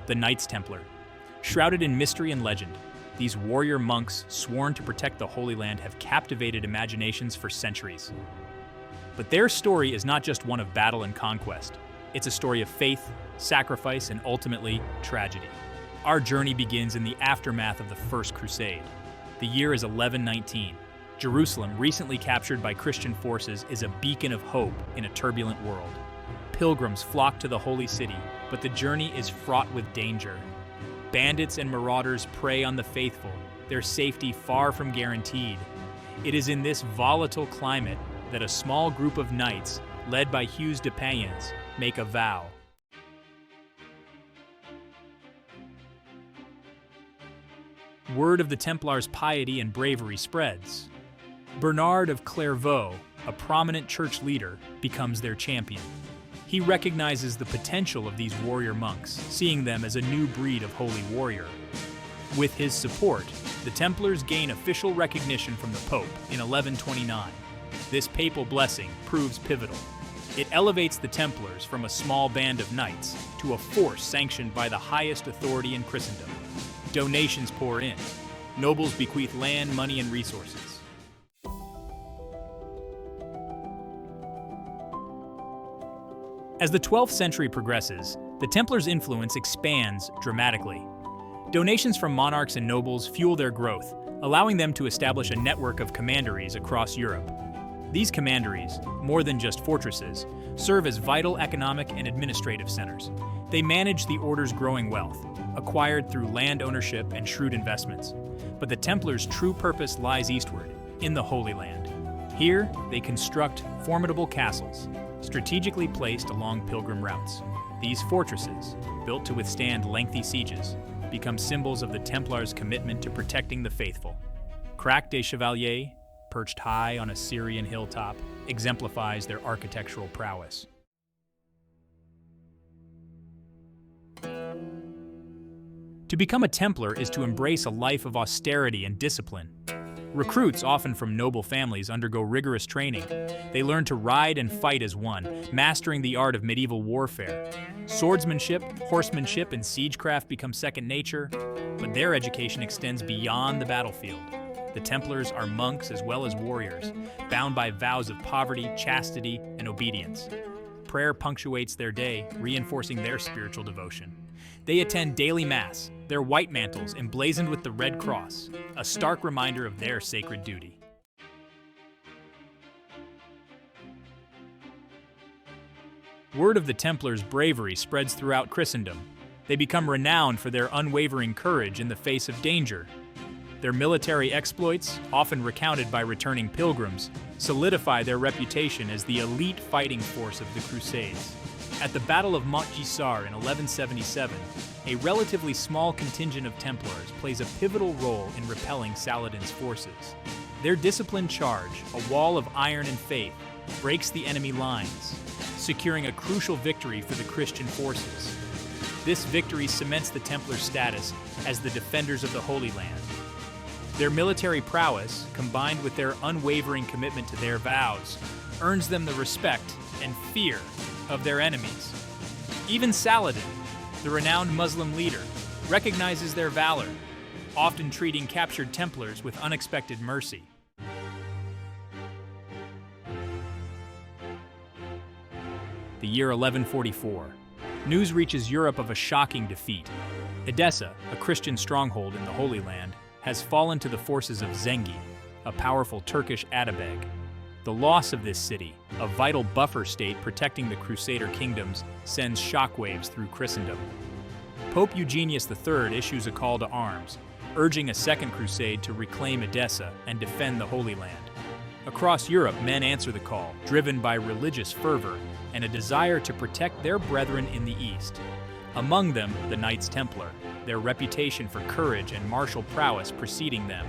the Knights Templar. Shrouded in mystery and legend, these warrior monks sworn to protect the Holy Land have captivated imaginations for centuries. But their story is not just one of battle and conquest. It's a story of faith, sacrifice, and ultimately, tragedy. Our journey begins in the aftermath of the First Crusade. The year is 1119. Jerusalem, recently captured by Christian forces, is a beacon of hope in a turbulent world. Pilgrims flock to the holy city, but the journey is fraught with danger. Bandits and marauders prey on the faithful, their safety far from guaranteed. It is in this volatile climate that a small group of knights, led by Hughes de Payens, make a vow. Word of the Templars' piety and bravery spreads. Bernard of Clairvaux, a prominent church leader, becomes their champion. He recognizes the potential of these warrior monks, seeing them as a new breed of holy warrior. With his support, the Templars gain official recognition from the Pope in 1129. This papal blessing proves pivotal. It elevates the Templars from a small band of knights to a force sanctioned by the highest authority in Christendom. Donations pour in. Nobles bequeath land, money, and resources. As the 12th century progresses, the Templars' influence expands dramatically. Donations from monarchs and nobles fuel their growth, allowing them to establish a network of commanderies across Europe. These commanderies, more than just fortresses, serve as vital economic and administrative centers. They manage the order's growing wealth, acquired through land ownership and shrewd investments. But the Templars' true purpose lies eastward, in the Holy Land. Here, they construct formidable castles, strategically placed along pilgrim routes. These fortresses, built to withstand lengthy sieges, become symbols of the Templars' commitment to protecting the faithful. Crac des Chevaliers, perched high on a Syrian hilltop, exemplifies their architectural prowess. To become a Templar is to embrace a life of austerity and discipline. Recruits, often from noble families, undergo rigorous training. They learn to ride and fight as one, mastering the art of medieval warfare. Swordsmanship, horsemanship, and siegecraft become second nature, but their education extends beyond the battlefield. The Templars are monks as well as warriors, bound by vows of poverty, chastity, and obedience. Prayer punctuates their day, reinforcing their spiritual devotion. They attend daily mass, their white mantles emblazoned with the Red Cross, a stark reminder of their sacred duty. Word of the Templars' bravery spreads throughout Christendom. They become renowned for their unwavering courage in the face of danger. Their military exploits, often recounted by returning pilgrims, solidify their reputation as the elite fighting force of the Crusades. At the Battle of Montgisard in 1177, a relatively small contingent of Templars plays a pivotal role in repelling Saladin's forces. Their disciplined charge, a wall of iron and faith, breaks the enemy lines, securing a crucial victory for the Christian forces. This victory cements the Templar status as the defenders of the Holy Land. Their military prowess, combined with their unwavering commitment to their vows, earns them the respect and fear of their enemies. Even Saladin, the renowned Muslim leader, recognizes their valor, often treating captured Templars with unexpected mercy. The year 1144. News reaches Europe of a shocking defeat. Edessa, a Christian stronghold in the Holy Land, has fallen to the forces of Zengi, a powerful Turkish atabeg. The loss of this city, a vital buffer state protecting the Crusader kingdoms, sends shockwaves through Christendom. Pope Eugenius III issues a call to arms, urging a second crusade to reclaim Edessa and defend the Holy Land. Across Europe, men answer the call, driven by religious fervor and a desire to protect their brethren in the East. Among them, the Knights Templar, their reputation for courage and martial prowess preceding them.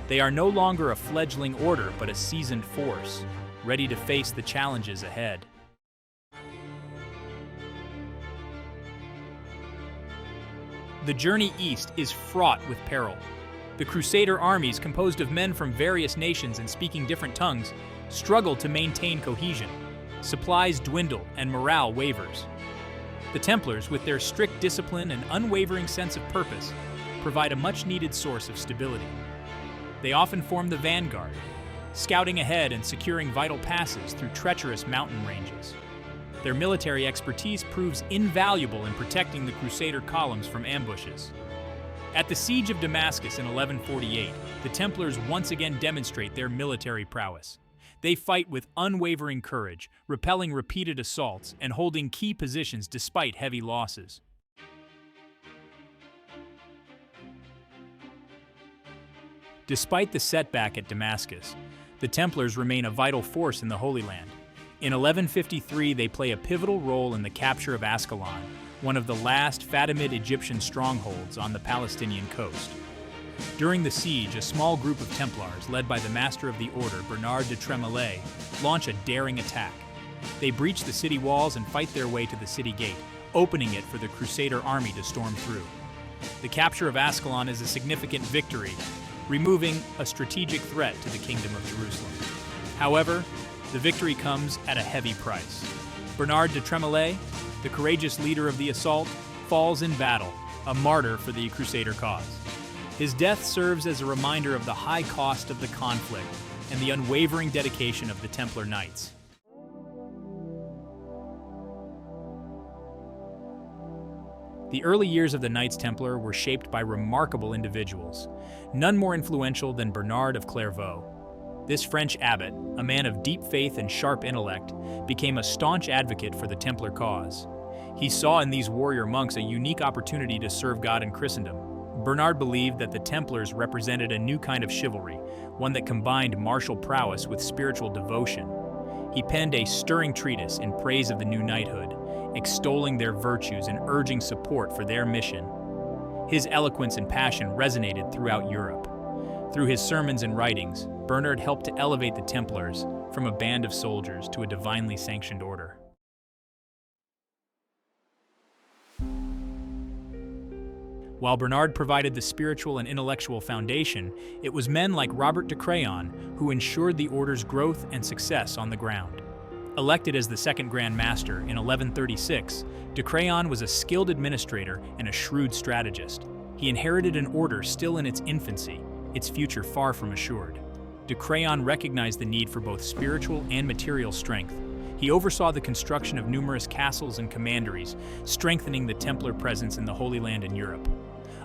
They are no longer a fledgling order, but a seasoned force, ready to face the challenges ahead. The journey east is fraught with peril. The Crusader armies, composed of men from various nations and speaking different tongues, struggle to maintain cohesion. Supplies dwindle and morale wavers. The Templars, with their strict discipline and unwavering sense of purpose, provide a much-needed source of stability. They often form the vanguard, scouting ahead and securing vital passes through treacherous mountain ranges. Their military expertise proves invaluable in protecting the Crusader columns from ambushes. At the Siege of Damascus in 1148, the Templars once again demonstrate their military prowess. They fight with unwavering courage, repelling repeated assaults and holding key positions despite heavy losses. Despite the setback at Damascus, the Templars remain a vital force in the Holy Land. In 1153, they play a pivotal role in the capture of Ascalon, one of the last Fatimid Egyptian strongholds on the Palestinian coast. During the siege, a small group of Templars, led by the Master of the Order, Bernard de Tremolay, launch a daring attack. They breach the city walls and fight their way to the city gate, opening it for the Crusader army to storm through. The capture of Ascalon is a significant victory, removing a strategic threat to the Kingdom of Jerusalem. However, the victory comes at a heavy price. Bernard de Tremolay, the courageous leader of the assault, falls in battle, a martyr for the Crusader cause. His death serves as a reminder of the high cost of the conflict and the unwavering dedication of the Templar Knights. The early years of the Knights Templar were shaped by remarkable individuals, none more influential than Bernard of Clairvaux. This French abbot, a man of deep faith and sharp intellect, became a staunch advocate for the Templar cause. He saw in these warrior monks a unique opportunity to serve God in Christendom. Bernard believed that the Templars represented a new kind of chivalry, one that combined martial prowess with spiritual devotion. He penned a stirring treatise in praise of the new knighthood, extolling their virtues and urging support for their mission. His eloquence and passion resonated throughout Europe. Through his sermons and writings, Bernard helped to elevate the Templars from a band of soldiers to a divinely sanctioned order. While Bernard provided the spiritual and intellectual foundation, it was men like Robert de Craon who ensured the order's growth and success on the ground. Elected as the second Grand Master in 1136, de Craon was a skilled administrator and a shrewd strategist. He inherited an order still in its infancy, its future far from assured. De Craon recognized the need for both spiritual and material strength. He oversaw the construction of numerous castles and commanderies, strengthening the Templar presence in the Holy Land and Europe.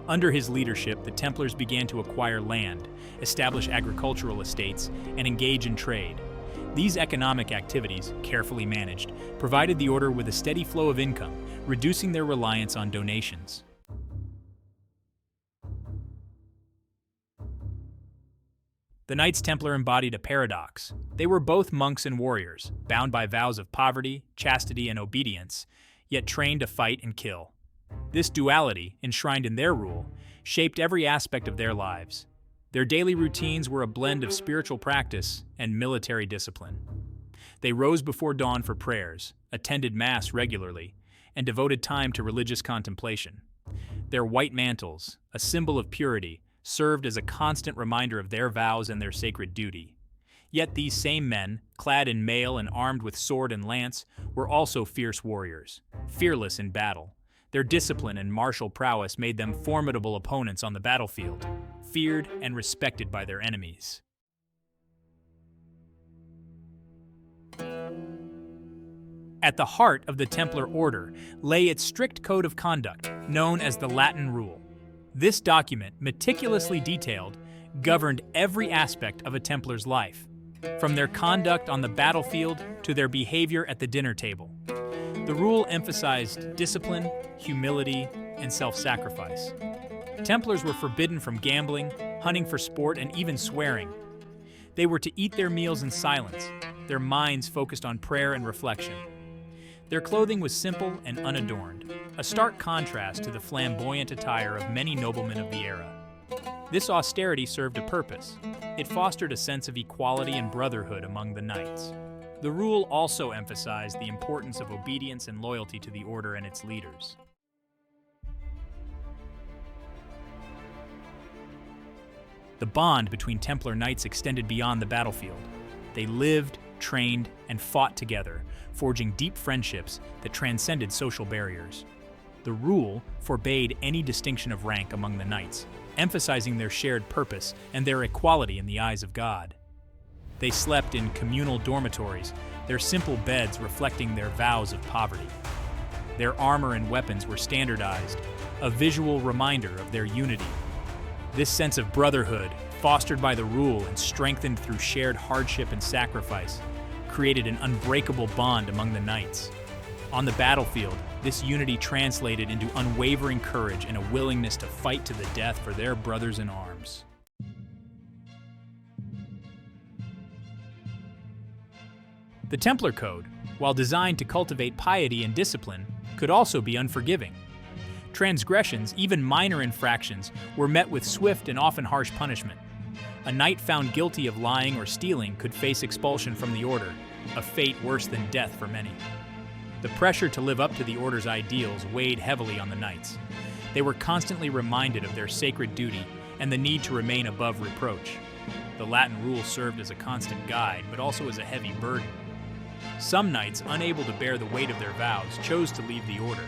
Under his leadership, the Templars began to acquire land, establish agricultural estates, and engage in trade. These economic activities, carefully managed, provided the order with a steady flow of income, reducing their reliance on donations. The Knights Templar embodied a paradox. They were both monks and warriors, bound by vows of poverty, chastity, and obedience, yet trained to fight and kill. This duality, enshrined in their rule, shaped every aspect of their lives. Their daily routines were a blend of spiritual practice and military discipline. They rose before dawn for prayers, attended Mass regularly, and devoted time to religious contemplation. Their white mantles, a symbol of purity, served as a constant reminder of their vows and their sacred duty. Yet these same men, clad in mail and armed with sword and lance, were also fierce warriors, fearless in battle. Their discipline and martial prowess made them formidable opponents on the battlefield, feared and respected by their enemies. At the heart of the Templar Order lay its strict code of conduct, known as the Latin Rule. This document, meticulously detailed, governed every aspect of a Templar's life, from their conduct on the battlefield to their behavior at the dinner table. The rule emphasized discipline, humility, and self-sacrifice. Templars were forbidden from gambling, hunting for sport, and even swearing. They were to eat their meals in silence, their minds focused on prayer and reflection. Their clothing was simple and unadorned, a stark contrast to the flamboyant attire of many noblemen of the era. This austerity served a purpose. It fostered a sense of equality and brotherhood among the knights. The rule also emphasized the importance of obedience and loyalty to the order and its leaders. The bond between Templar knights extended beyond the battlefield. They lived, trained, and fought together, forging deep friendships that transcended social barriers. The rule forbade any distinction of rank among the knights, emphasizing their shared purpose and their equality in the eyes of God. They slept in communal dormitories, their simple beds reflecting their vows of poverty. Their armor and weapons were standardized, a visual reminder of their unity. This sense of brotherhood, fostered by the rule and strengthened through shared hardship and sacrifice, created an unbreakable bond among the knights. On the battlefield, this unity translated into unwavering courage and a willingness to fight to the death for their brothers in arms. The Templar Code, while designed to cultivate piety and discipline, could also be unforgiving. Transgressions, even minor infractions, were met with swift and often harsh punishment. A knight found guilty of lying or stealing could face expulsion from the order, a fate worse than death for many. The pressure to live up to the order's ideals weighed heavily on the knights. They were constantly reminded of their sacred duty and the need to remain above reproach. The Latin rule served as a constant guide, but also as a heavy burden. Some knights, unable to bear the weight of their vows, chose to leave the order.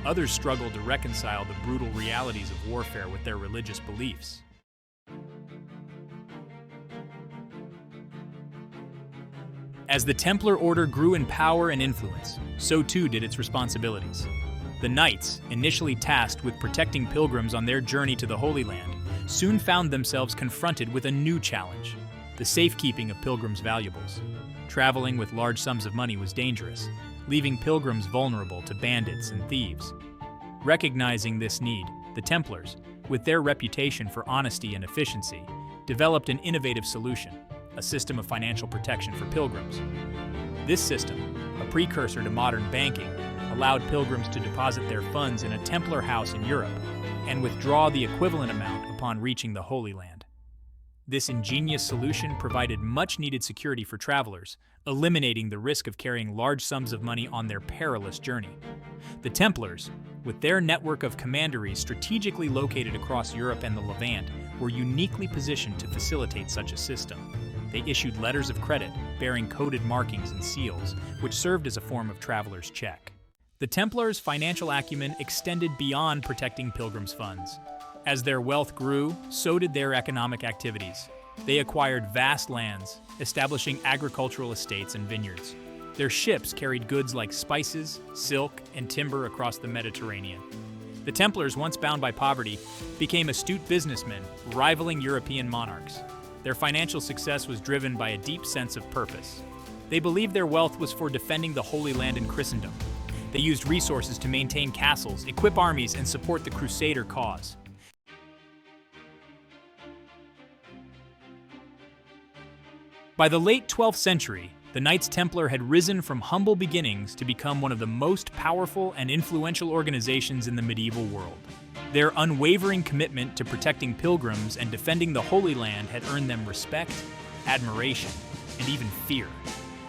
Others struggled to reconcile the brutal realities of warfare with their religious beliefs. As the Templar Order grew in power and influence, so too did its responsibilities. The knights, initially tasked with protecting pilgrims on their journey to the Holy Land, soon found themselves confronted with a new challenge: the safekeeping of pilgrims' valuables. Traveling with large sums of money was dangerous, leaving pilgrims vulnerable to bandits and thieves. Recognizing this need, the Templars, with their reputation for honesty and efficiency, developed an innovative solution: a system of financial protection for pilgrims. This system, a precursor to modern banking, allowed pilgrims to deposit their funds in a Templar house in Europe and withdraw the equivalent amount upon reaching the Holy Land. This ingenious solution provided much-needed security for travelers, eliminating the risk of carrying large sums of money on their perilous journey. The Templars, with their network of commanderies strategically located across Europe and the Levant, were uniquely positioned to facilitate such a system. They issued letters of credit bearing coded markings and seals, which served as a form of travelers' check. The Templars' financial acumen extended beyond protecting pilgrims' funds. As their wealth grew, so did their economic activities. They acquired vast lands, establishing agricultural estates and vineyards. Their ships carried goods like spices, silk, and timber across the Mediterranean. The Templars, once bound by poverty, became astute businessmen, rivaling European monarchs. Their financial success was driven by a deep sense of purpose. They believed their wealth was for defending the Holy Land in Christendom. They used resources to maintain castles, equip armies, and support the Crusader cause. By the late 12th century, the Knights Templar had risen from humble beginnings to become one of the most powerful and influential organizations in the medieval world. Their unwavering commitment to protecting pilgrims and defending the Holy Land had earned them respect, admiration, and even fear.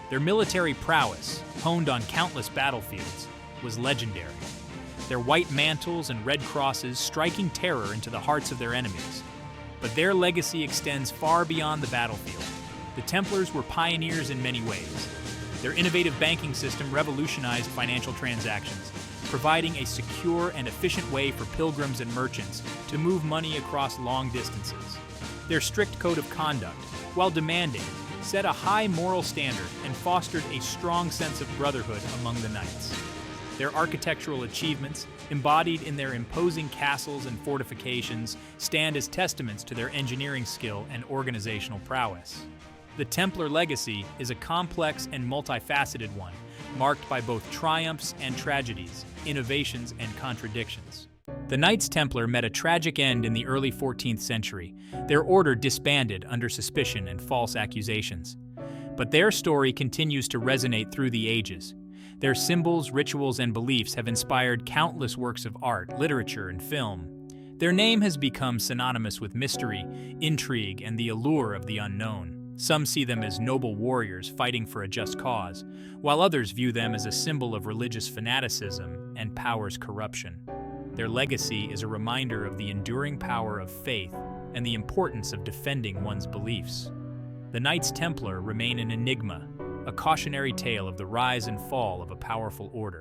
Their military prowess, honed on countless battlefields, was legendary. Their white mantles and red crosses striking terror into the hearts of their enemies. But their legacy extends far beyond the battlefield. The Templars were pioneers in many ways. Their innovative banking system revolutionized financial transactions, providing a secure and efficient way for pilgrims and merchants to move money across long distances. Their strict code of conduct, while demanding, set a high moral standard and fostered a strong sense of brotherhood among the knights. Their architectural achievements, embodied in their imposing castles and fortifications, stand as testaments to their engineering skill and organizational prowess. The Templar legacy is a complex and multifaceted one, marked by both triumphs and tragedies, innovations and contradictions. The Knights Templar met a tragic end in the early 14th century. Their order disbanded under suspicion and false accusations. But their story continues to resonate through the ages. Their symbols, rituals, and beliefs have inspired countless works of art, literature, and film. Their name has become synonymous with mystery, intrigue, and the allure of the unknown. Some see them as noble warriors fighting for a just cause, while others view them as a symbol of religious fanaticism and power's corruption. Their legacy is a reminder of the enduring power of faith and the importance of defending one's beliefs. The Knights Templar remain an enigma, a cautionary tale of the rise and fall of a powerful order.